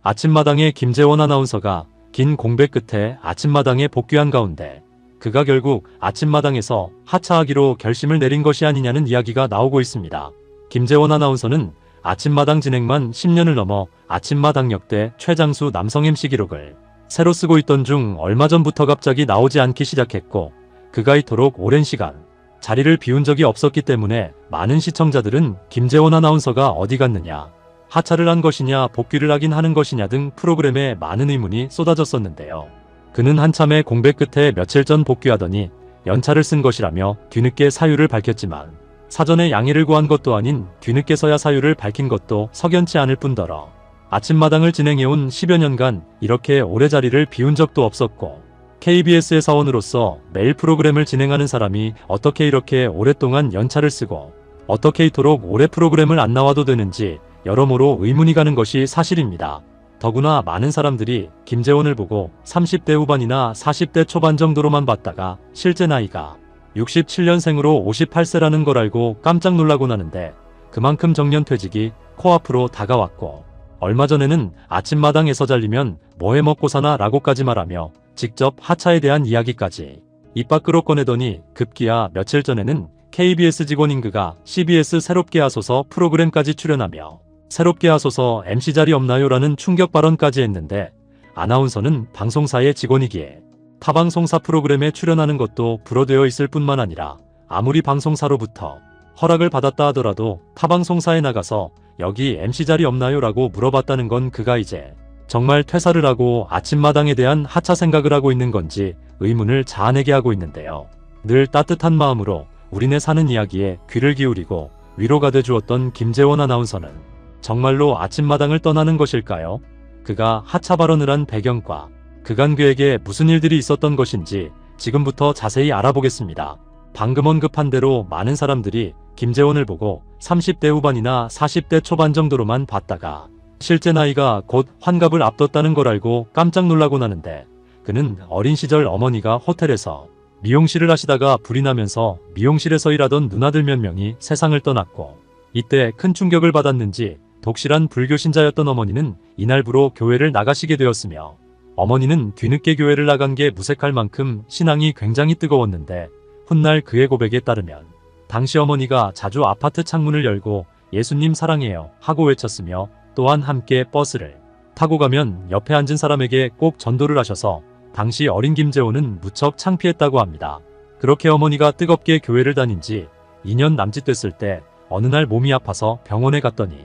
아침마당의 김재원 아나운서가 긴 공백 끝에 아침마당에 복귀한 가운데 그가 결국 아침마당에서 하차하기로 결심을 내린 것이 아니냐는 이야기가 나오고 있습니다. 김재원 아나운서는 아침마당 진행만 10년을 넘어 아침마당 역대 최장수 남성 MC 기록을 새로 쓰고 있던 중 얼마 전부터 갑자기 나오지 않기 시작했고, 그가 이토록 오랜 시간 자리를 비운 적이 없었기 때문에 많은 시청자들은 김재원 아나운서가 어디 갔느냐, 하차를 한 것이냐, 복귀를 하긴 하는 것이냐 등 프로그램에 많은 의문이 쏟아졌었는데요. 그는 한참의 공백 끝에 며칠 전 복귀하더니 연차를 쓴 것이라며 뒤늦게 사유를 밝혔지만, 사전에 양해를 구한 것도 아닌 뒤늦게서야 사유를 밝힌 것도 석연치 않을 뿐더러 아침마당을 진행해온 10여 년간 이렇게 오래 자리를 비운 적도 없었고, KBS의 사원으로서 매일 프로그램을 진행하는 사람이 어떻게 이렇게 오랫동안 연차를 쓰고 어떻게 이토록 오래 프로그램을 안 나와도 되는지 여러모로 의문이 가는 것이 사실입니다. 더구나 많은 사람들이 김재원을 보고 30대 후반이나 40대 초반 정도로만 봤다가 실제 나이가 67년생으로 58세라는 걸 알고 깜짝 놀라곤 하는데, 그만큼 정년퇴직이 코앞으로 다가왔고, 얼마 전에는 아침마당에서 잘리면 뭐해 먹고 사나 라고까지 말하며 직접 하차에 대한 이야기까지 입 밖으로 꺼내더니 급기야 며칠 전에는 KBS 직원인 그가 CBS 새롭게 하소서 프로그램까지 출연하며 새롭게 하소서 MC 자리 없나요? 라는 충격 발언까지 했는데, 아나운서는 방송사의 직원이기에 타방송사 프로그램에 출연하는 것도 불어되어 있을 뿐만 아니라 아무리 방송사로부터 허락을 받았다 하더라도 타방송사에 나가서 여기 MC 자리 없나요? 라고 물어봤다는 건 그가 이제 정말 퇴사를 하고 아침마당에 대한 하차 생각을 하고 있는 건지 의문을 자아내게 하고 있는데요. 늘 따뜻한 마음으로 우리네 사는 이야기에 귀를 기울이고 위로가 돼주었던 김재원 아나운서는 정말로 아침마당을 떠나는 것일까요? 그가 하차 발언을 한 배경과 그간 그에게 무슨 일들이 있었던 것인지 지금부터 자세히 알아보겠습니다. 방금 언급한 대로 많은 사람들이 김재원을 보고 30대 후반이나 40대 초반 정도로만 봤다가 실제 나이가 곧 환갑을 앞뒀다는 걸 알고 깜짝 놀라곤 하는데, 그는 어린 시절 어머니가 호텔에서 미용실을 하시다가 불이 나면서 미용실에서 일하던 누나들 몇 명이 세상을 떠났고, 이때 큰 충격을 받았는지 독실한 불교 신자였던 어머니는 이날부로 교회를 나가시게 되었으며, 어머니는 뒤늦게 교회를 나간 게 무색할 만큼 신앙이 굉장히 뜨거웠는데, 훗날 그의 고백에 따르면 당시 어머니가 자주 아파트 창문을 열고 예수님 사랑해요 하고 외쳤으며, 또한 함께 버스를 타고 가면 옆에 앉은 사람에게 꼭 전도를 하셔서 당시 어린 김재원은 무척 창피했다고 합니다. 그렇게 어머니가 뜨겁게 교회를 다닌 지 2년 남짓 됐을 때 어느 날 몸이 아파서 병원에 갔더니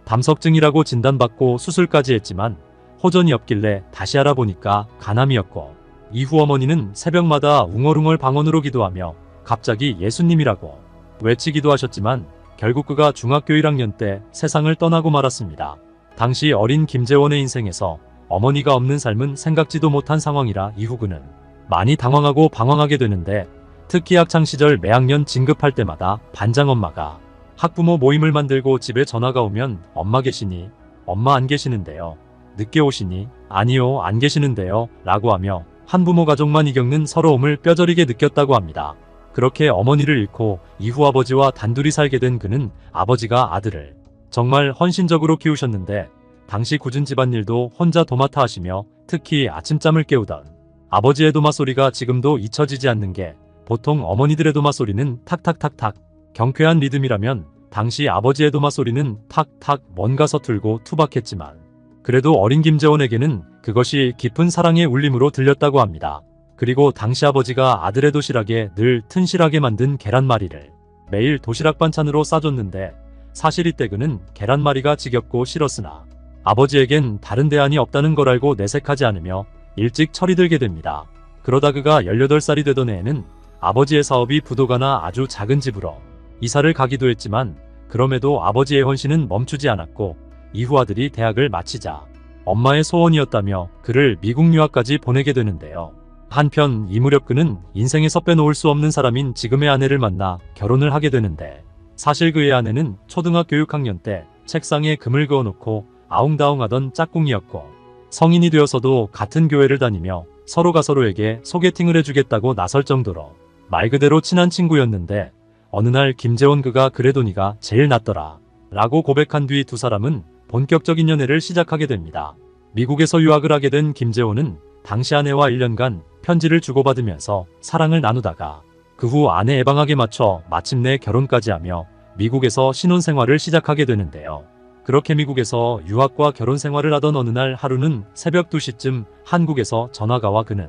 담석증이라고 진단받고 수술까지 했지만 호전이 없길래 다시 알아보니까 간암이었고, 이후 어머니는 새벽마다 웅얼웅얼 방언으로 기도하며 갑자기 예수님이라고 외치기도 하셨지만 결국 그가 중학교 1학년 때 세상을 떠나고 말았습니다. 당시 어린 김재원의 인생에서 어머니가 없는 삶은 생각지도 못한 상황이라 이후 그는 많이 당황하고 방황하게 되는데, 특히 학창시절 매학년 진급할 때마다 반장엄마가 학부모 모임을 만들고 집에 전화가 오면 엄마 계시니? 엄마 안 계시는데요. 늦게 오시니? 아니요, 안 계시는데요. 라고 하며 한부모 가족만이 겪는 서러움을 뼈저리게 느꼈다고 합니다. 그렇게 어머니를 잃고 이후 아버지와 단둘이 살게 된 그는 아버지가 아들을 정말 헌신적으로 키우셨는데, 당시 굳은 집안일도 혼자 도맡아 하시며 특히 아침잠을 깨우던 아버지의 도마 소리가 지금도 잊혀지지 않는 게, 보통 어머니들의 도마 소리는 탁탁탁탁 경쾌한 리듬이라면 당시 아버지의 도마 소리는 탁탁 뭔가 서툴고 투박했지만 그래도 어린 김재원에게는 그것이 깊은 사랑의 울림으로 들렸다고 합니다. 그리고 당시 아버지가 아들의 도시락에 늘 튼실하게 만든 계란말이를 매일 도시락 반찬으로 싸줬는데, 사실 이때 그는 계란말이가 지겹고 싫었으나 아버지에겐 다른 대안이 없다는 걸 알고 내색하지 않으며 일찍 철이 들게 됩니다. 그러다 그가 18살이 되던 해에는 아버지의 사업이 부도가 아주 작은 집으로 이사를 가기도 했지만, 그럼에도 아버지의 헌신은 멈추지 않았고 이후 아들이 대학을 마치자 엄마의 소원이었다며 그를 미국 유학까지 보내게 되는데요. 한편 이 무렵 그는 인생에서 빼놓을 수 없는 사람인 지금의 아내를 만나 결혼을 하게 되는데, 사실 그의 아내는 초등학교 6학년 때 책상에 금을 그어놓고 아웅다웅하던 짝꿍이었고, 성인이 되어서도 같은 교회를 다니며 서로가 서로에게 소개팅을 해주겠다고 나설 정도로 말 그대로 친한 친구였는데, 어느 날 김재원 그가 그래도 네가 제일 낫더라 라고 고백한 뒤 두 사람은 본격적인 연애를 시작하게 됩니다. 미국에서 유학을 하게 된 김재원은 당시 아내와 1년간 편지를 주고받으면서 사랑을 나누다가 그 후 아내 예방학에 맞춰 마침내 결혼까지 하며 미국에서 신혼생활을 시작하게 되는데요. 그렇게 미국에서 유학과 결혼 생활을 하던 어느 날 하루는 새벽 2시쯤 한국에서 전화가 와 그는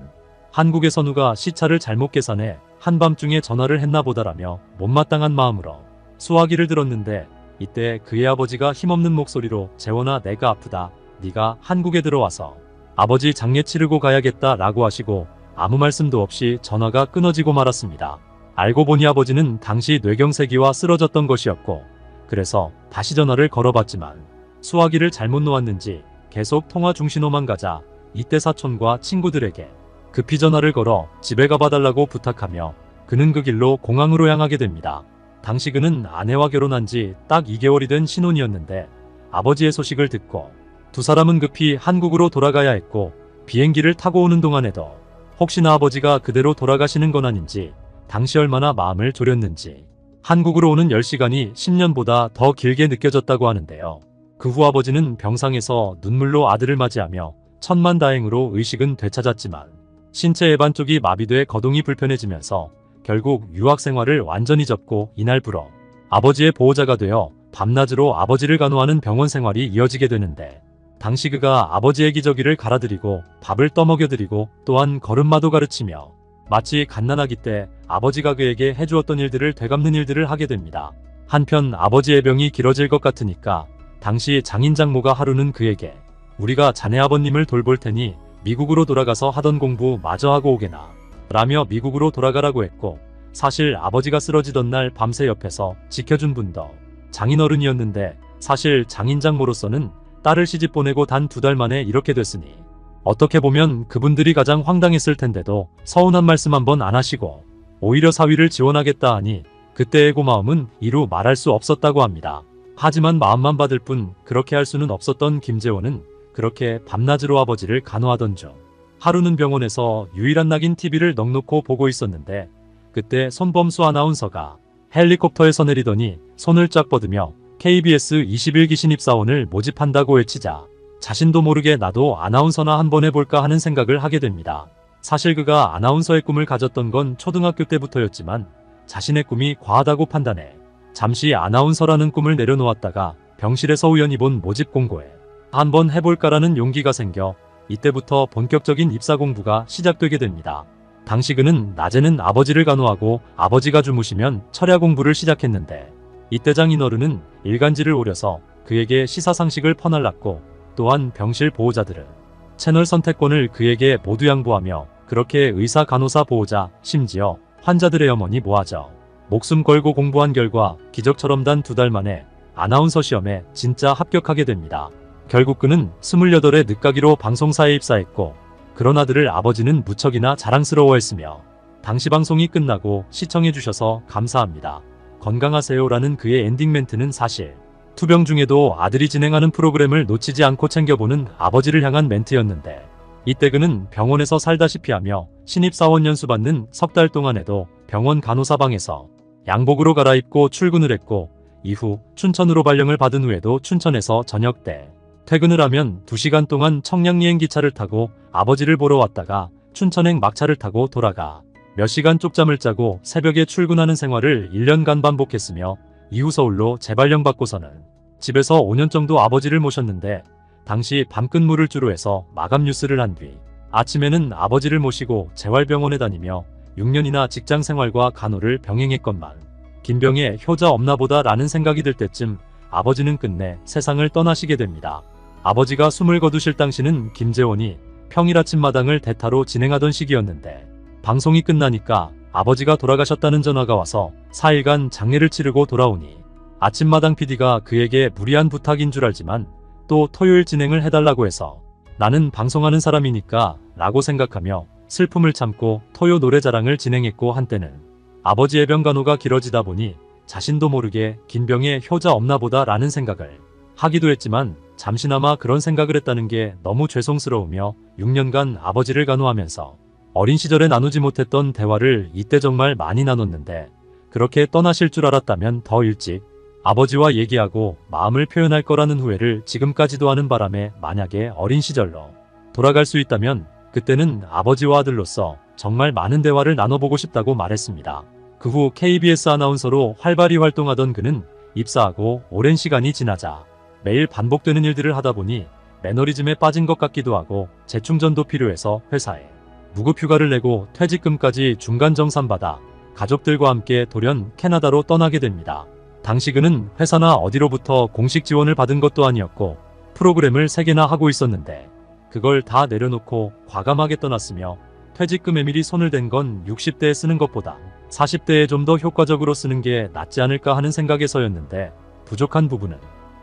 한국에서 누가 시차를 잘못 계산해 한밤중에 전화를 했나 보다라며 못마땅한 마음으로 수화기를 들었는데 이때 그의 아버지가 힘없는 목소리로 재원아 내가 아프다. 네가 한국에 들어와서 아버지 장례 치르고 가야겠다 라고 하시고 아무 말씀도 없이 전화가 끊어지고 말았습니다. 알고 보니 아버지는 당시 뇌경색이와 쓰러졌던 것이었고 그래서 다시 전화를 걸어봤지만 수화기를 잘못 놓았는지 계속 통화 중신호만 가자 이때 사촌과 친구들에게 급히 전화를 걸어 집에 가봐달라고 부탁하며 그는 그 길로 공항으로 향하게 됩니다. 당시 그는 아내와 결혼한 지 딱 2개월이 된 신혼이었는데 아버지의 소식을 듣고 두 사람은 급히 한국으로 돌아가야 했고 비행기를 타고 오는 동안에도 혹시나 아버지가 그대로 돌아가시는 건 아닌지 당시 얼마나 마음을 졸였는지 한국으로 오는 10시간이 10년보다 더 길게 느껴졌다고 하는데요. 그 후 아버지는 병상에서 눈물로 아들을 맞이하며 천만다행으로 의식은 되찾았지만 신체 예반 쪽이 마비돼 거동이 불편해지면서 결국 유학 생활을 완전히 접고 이날부로 아버지의 보호자가 되어 밤낮으로 아버지를 간호하는 병원 생활이 이어지게 되는데 당시 그가 아버지의 기저귀를 갈아드리고 밥을 떠먹여드리고 또한 걸음마도 가르치며 마치 갓난아기 때 아버지가 그에게 해주었던 일들을 되갚는 일들을 하게 됩니다. 한편 아버지의 병이 길어질 것 같으니까 당시 장인 장모가 하루는 그에게 우리가 자네 아버님을 돌볼 테니 미국으로 돌아가서 하던 공부 마저 하고 오게나 라며 미국으로 돌아가라고 했고 사실 아버지가 쓰러지던 날 밤새 옆에서 지켜준 분도 장인어른이었는데 사실 장인 장모로서는 딸을 시집 보내고 단 2달 만에 이렇게 됐으니 어떻게 보면 그분들이 가장 황당했을 텐데도 서운한 말씀 한번 안 하시고 오히려 사위를 지원하겠다 하니 그때의 고마움은 이루 말할 수 없었다고 합니다. 하지만 마음만 받을 뿐 그렇게 할 수는 없었던 김재원은 그렇게 밤낮으로 아버지를 간호하던 중 하루는 병원에서 유일한 낙인 TV를 넋놓고 보고 있었는데 그때 손범수 아나운서가 헬리콥터에서 내리더니 손을 쫙 뻗으며 KBS 21기 신입사원을 모집한다고 외치자 자신도 모르게 나도 아나운서나 한번 해볼까 하는 생각을 하게 됩니다. 사실 그가 아나운서의 꿈을 가졌던 건 초등학교 때부터였지만 자신의 꿈이 과하다고 판단해 잠시 아나운서라는 꿈을 내려놓았다가 병실에서 우연히 본 모집 공고에 한번 해볼까라는 용기가 생겨 이때부터 본격적인 입사 공부가 시작되게 됩니다. 당시 그는 낮에는 아버지를 간호하고 아버지가 주무시면 철야 공부를 시작했는데 이때 장인어른은 일간지를 오려서 그에게 시사상식을 퍼날랐고 또한 병실 보호자들은 채널 선택권을 그에게 모두 양보하며 그렇게 의사, 간호사, 보호자, 심지어 환자들의 염원이 모아져 목숨 걸고 공부한 결과 기적처럼 단 2달 만에 아나운서 시험에 진짜 합격하게 됩니다. 결국 그는 28의 늦가기로 방송사에 입사했고 그런 아들을 아버지는 무척이나 자랑스러워했으며 당시 방송이 끝나고 시청해주셔서 감사합니다. 건강하세요라는 그의 엔딩 멘트는 사실 투병 중에도 아들이 진행하는 프로그램을 놓치지 않고 챙겨보는 아버지를 향한 멘트였는데 이때 그는 병원에서 살다시피 하며 신입사원 연수받는 3달 동안에도 병원 간호사방에서 양복으로 갈아입고 출근을 했고 이후 춘천으로 발령을 받은 후에도 춘천에서 저녁 때 퇴근을 하면 2시간 동안 청량리행 기차를 타고 아버지를 보러 왔다가 춘천행 막차를 타고 돌아가 몇 시간 쪽잠을 짜고 새벽에 출근하는 생활을 1년간 반복했으며 이후 서울로 재발령 받고서는 집에서 5년 정도 아버지를 모셨는데 당시 밤근무를 주로 해서 마감 뉴스를 한 뒤 아침에는 아버지를 모시고 재활병원에 다니며 6년이나 직장생활과 간호를 병행했건만 김병에 효자 없나 보다 라는 생각이 들 때쯤 아버지는 끝내 세상을 떠나시게 됩니다. 아버지가 숨을 거두실 당시는 김재원이 평일 아침마당을 대타로 진행하던 시기였는데 방송이 끝나니까 아버지가 돌아가셨다는 전화가 와서 4일간 장례를 치르고 돌아오니 아침마당 PD가 그에게 무리한 부탁인 줄 알지만 또 토요일 진행을 해달라고 해서 나는 방송하는 사람이니까 라고 생각하며 슬픔을 참고 토요 노래자랑을 진행했고 한때는 아버지의 병간호가 길어지다 보니 자신도 모르게 김병에 효자 없나 보다 라는 생각을 하기도 했지만 잠시나마 그런 생각을 했다는 게 너무 죄송스러우며 6년간 아버지를 간호하면서 어린 시절에 나누지 못했던 대화를 이때 정말 많이 나눴는데 그렇게 떠나실 줄 알았다면 더 일찍 아버지와 얘기하고 마음을 표현할 거라는 후회를 지금까지도 하는 바람에 만약에 어린 시절로 돌아갈 수 있다면 그때는 아버지와 아들로서 정말 많은 대화를 나눠보고 싶다고 말했습니다. 그 후 KBS 아나운서로 활발히 활동하던 그는 입사하고 오랜 시간이 지나자 매일 반복되는 일들을 하다 보니 매너리즘에 빠진 것 같기도 하고 재충전도 필요해서 회사에 무급휴가를 내고 퇴직금까지 중간 정산받아 가족들과 함께 돌연 캐나다로 떠나게 됩니다. 당시 그는 회사나 어디로부터 공식 지원을 받은 것도 아니었고 프로그램을 3개나 하고 있었는데 그걸 다 내려놓고 과감하게 떠났으며 퇴직금에 미리 손을 댄 건 60대에 쓰는 것보다 40대에 좀 더 효과적으로 쓰는 게 낫지 않을까 하는 생각에서였는데 부족한 부분은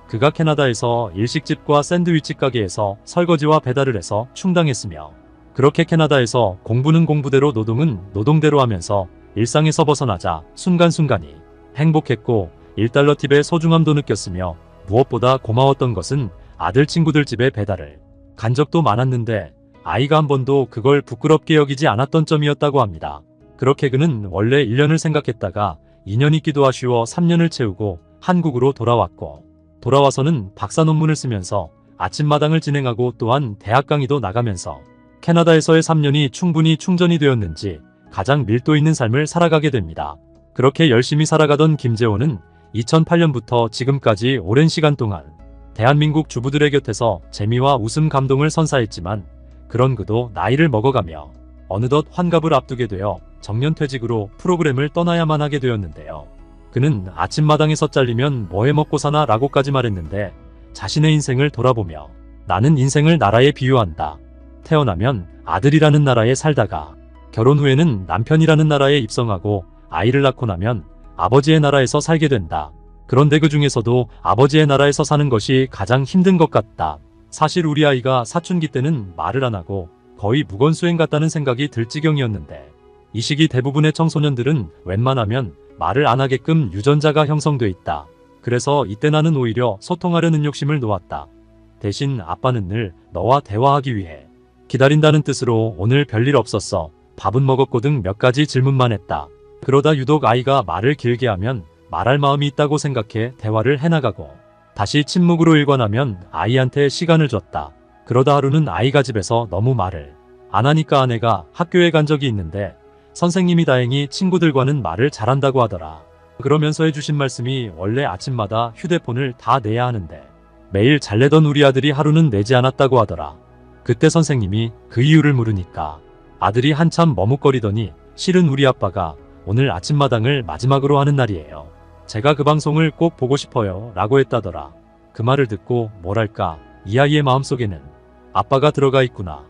그가 캐나다에서 일식집과 샌드위치 가게에서 설거지와 배달을 해서 충당했으며 그렇게 캐나다에서 공부는 공부대로 노동은 노동대로 하면서 일상에서 벗어나자 순간순간이 행복했고 1달러 팁의 소중함도 느꼈으며 무엇보다 고마웠던 것은 아들 친구들 집에 배달을 간 적도 많았는데 아이가 한 번도 그걸 부끄럽게 여기지 않았던 점이었다고 합니다. 그렇게 그는 원래 1년을 생각했다가 2년 있기도 아쉬워 3년을 채우고 한국으로 돌아왔고 돌아와서는 박사 논문을 쓰면서 아침마당을 진행하고 또한 대학 강의도 나가면서 캐나다에서의 3년이 충분히 충전이 되었는지 가장 밀도 있는 삶을 살아가게 됩니다. 그렇게 열심히 살아가던 김재원은 2008년부터 지금까지 오랜 시간 동안 대한민국 주부들의 곁에서 재미와 웃음 감동을 선사했지만 그런 그도 나이를 먹어가며 어느덧 환갑을 앞두게 되어 정년퇴직으로 프로그램을 떠나야만 하게 되었는데요. 그는 아침마당에서 잘리면 뭐해 먹고 사나 라고까지 말했는데 자신의 인생을 돌아보며 나는 인생을 나라에 비유한다. 태어나면 아들이라는 나라에 살다가 결혼 후에는 남편이라는 나라에 입성하고 아이를 낳고 나면 아버지의 나라에서 살게 된다. 그런데 그 중에서도 아버지의 나라에서 사는 것이 가장 힘든 것 같다. 사실 우리 아이가 사춘기 때는 말을 안 하고 거의 무건수행 같다는 생각이 들 지경이었는데 이 시기 대부분의 청소년들은 웬만하면 말을 안 하게끔 유전자가 형성돼 있다. 그래서 이때 나는 오히려 소통하려는 욕심을 놓았다. 대신 아빠는 늘 너와 대화하기 위해 기다린다는 뜻으로 오늘 별일 없었어. 밥은 먹었고 등 몇 가지 질문만 했다. 그러다 유독 아이가 말을 길게 하면 말할 마음이 있다고 생각해 대화를 해나가고 다시 침묵으로 일관하면 아이한테 시간을 줬다. 그러다 하루는 아이가 집에서 너무 말을 안 하니까 아내가 학교에 간 적이 있는데 선생님이 다행히 친구들과는 말을 잘한다고 하더라. 그러면서 해주신 말씀이 원래 아침마다 휴대폰을 다 내야 하는데 매일 잘 내던 우리 아들이 하루는 내지 않았다고 하더라. 그때 선생님이 그 이유를 물으니까 아들이 한참 머뭇거리더니 실은 우리 아빠가 오늘 아침마당을 마지막으로 하는 날이에요. 제가 그 방송을 꼭 보고 싶어요 라고 했다더라. 그 말을 듣고 뭐랄까 이 아이의 마음속에는 아빠가 들어가 있구나.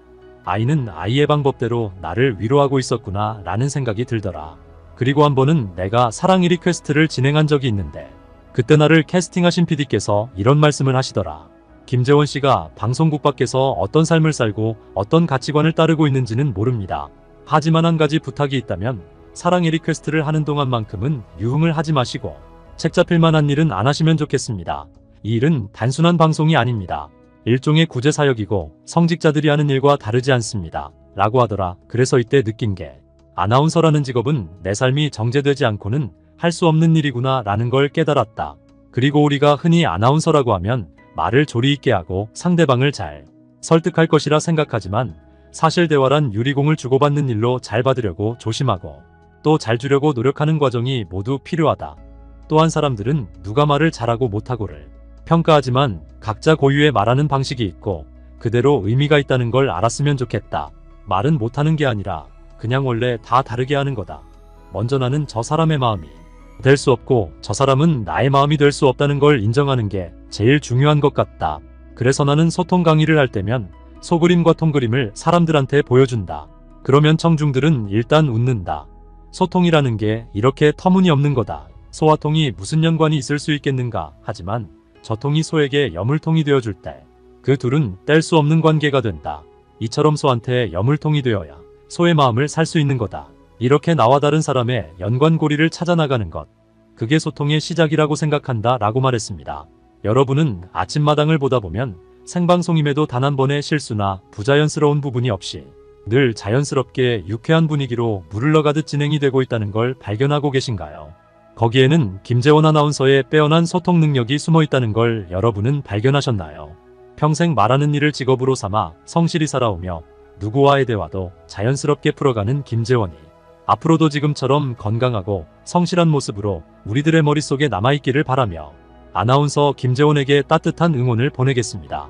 아이는 아이의 방법대로 나를 위로하고 있었구나 라는 생각이 들더라. 그리고 한 번은 내가 사랑 1위 퀘스트를 진행한 적이 있는데 그때 나를 캐스팅하신 PD께서 이런 말씀을 하시더라. 김재원 씨가 방송국 밖에서 어떤 삶을 살고 어떤 가치관을 따르고 있는지는 모릅니다. 하지만 한 가지 부탁이 있다면 사랑 1위 퀘스트를 하는 동안만큼은 유흥을 하지 마시고 책 잡힐 만한 일은 안 하시면 좋겠습니다. 이 일은 단순한 방송이 아닙니다. 일종의 구제사역이고 성직자들이 하는 일과 다르지 않습니다. 라고 하더라. 그래서 이때 느낀 게 아나운서라는 직업은 내 삶이 정제되지 않고는 할 수 없는 일이구나 라는 걸 깨달았다. 그리고 우리가 흔히 아나운서라고 하면 말을 조리 있게 하고 상대방을 잘 설득할 것이라 생각하지만 사실 대화란 유리공을 주고받는 일로 잘 받으려고 조심하고 또 잘 주려고 노력하는 과정이 모두 필요하다. 또한 사람들은 누가 말을 잘하고 못하고를 평가하지만 각자 고유의 말하는 방식이 있고 그대로 의미가 있다는 걸 알았으면 좋겠다. 말은 못하는 게 아니라 그냥 원래 다 다르게 하는 거다. 먼저 나는 저 사람의 마음이 될 수 없고 저 사람은 나의 마음이 될 수 없다는 걸 인정하는 게 제일 중요한 것 같다. 그래서 나는 소통 강의를 할 때면 소그림과 통그림을 사람들한테 보여준다. 그러면 청중들은 일단 웃는다. 소통이라는 게 이렇게 터무니없는 거다. 소와 통이 무슨 연관이 있을 수 있겠는가 하지만 저 통이 소에게 여물통이 되어줄 때 그 둘은 뗄 수 없는 관계가 된다. 이처럼 소한테 여물통이 되어야 소의 마음을 살 수 있는 거다. 이렇게 나와 다른 사람의 연관고리를 찾아나가는 것. 그게 소통의 시작이라고 생각한다 라고 말했습니다. 여러분은 아침마당을 보다 보면 생방송임에도 단 한 번의 실수나 부자연스러운 부분이 없이 늘 자연스럽게 유쾌한 분위기로 물을 넣어가듯 진행이 되고 있다는 걸 발견하고 계신가요? 거기에는 김재원 아나운서의 빼어난 소통 능력이 숨어 있다는 걸 여러분은 발견하셨나요? 평생 말하는 일을 직업으로 삼아 성실히 살아오며 누구와의 대화도 자연스럽게 풀어가는 김재원이 앞으로도 지금처럼 건강하고 성실한 모습으로 우리들의 머릿속에 남아있기를 바라며 아나운서 김재원에게 따뜻한 응원을 보내겠습니다.